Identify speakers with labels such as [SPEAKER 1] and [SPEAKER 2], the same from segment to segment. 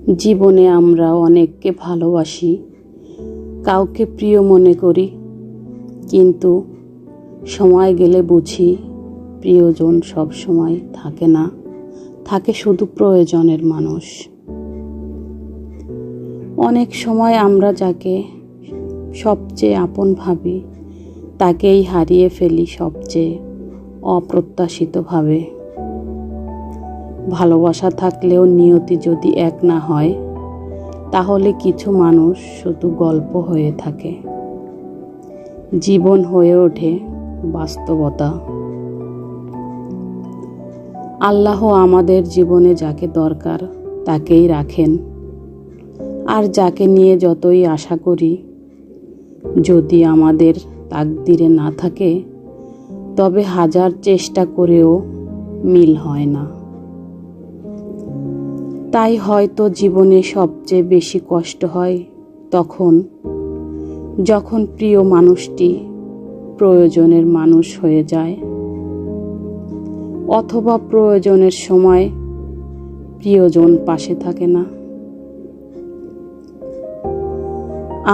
[SPEAKER 1] জীবনে আমরা অনেককে ভালোবাসি, কাউকে প্রিয় মনে করি, কিন্তু সময় গেলে বুঝি প্রিয়জন সব সময় থাকে না, থাকে শুধু প্রয়োজনের মানুষ। অনেক সময় আমরা যাকে সবচেয়ে আপন ভাবি তাকেই হারিয়ে ফেলি সবচেয়ে অপ্রত্যাশিতভাবে। ভালোবাসা থাকলেও নিয়তি যদি এক না হয়, তাহলে কিছু মানুষ শুধু গল্প হয়ে থাকে, জীবন হয়ে ওঠে বাস্তবতা। আল্লাহ আমাদের জীবনে যাকে দরকার তাকেই রাখেন, আর যাকে নিয়ে যতই আশা করি, যদি আমাদের তাকদিরে না থাকে, তবে হাজার চেষ্টা করেও মিল হয় না। তাই হয়তো জীবনে সবচেয়ে বেশি কষ্ট হয় তখন, যখন প্রিয় মানুষটি প্রয়োজনের মানুষ হয়ে যায়, অথবা প্রয়োজনের সময় প্রিয়জন পাশে থাকে না।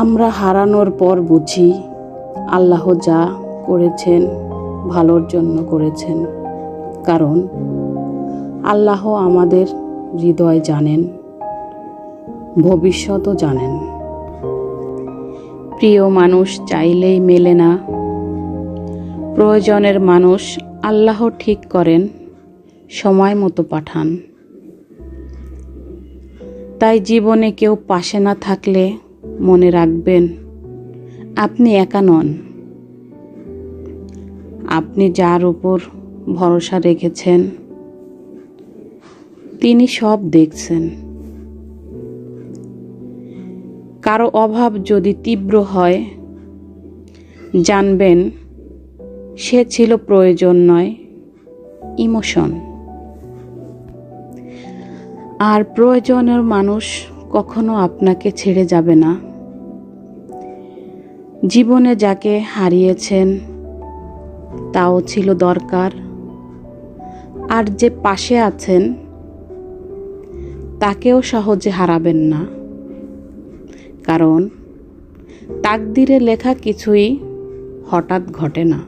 [SPEAKER 1] আমরা হারানোর পর বুঝি আল্লাহ যা করেছেন ভালোর জন্য করেছেন, কারণ আল্লাহ আমাদের হৃদয় জানেন, ভবিষ্যতও জানেন। প্রিয় মানুষ চাইলেই মেলে না, প্রয়োজনের মানুষ আল্লাহ ঠিক করেন, সময় মতো পাঠান। তাই জীবনে কেউ পাশে না থাকলে মনে রাখবেন, আপনি একা নন। আপনি যার উপর ভরসা রেখেছেন তিনি সব দেখছেন। কারো অভাব যদি তীব্র হয়, জানবেন সে ছিল প্রয়োজন নয়, ইমোশন। আর প্রয়োজনের মানুষ কখনো আপনাকে ছেড়ে যাবে না। জীবনে যাকে হারিয়েছেন তাও ছিল দরকার, আর যে পাশে আছেন তাকেও সহজে হারাবেন না, কারণ তাকদিরে লেখা কিছুই হঠাৎ ঘটে না।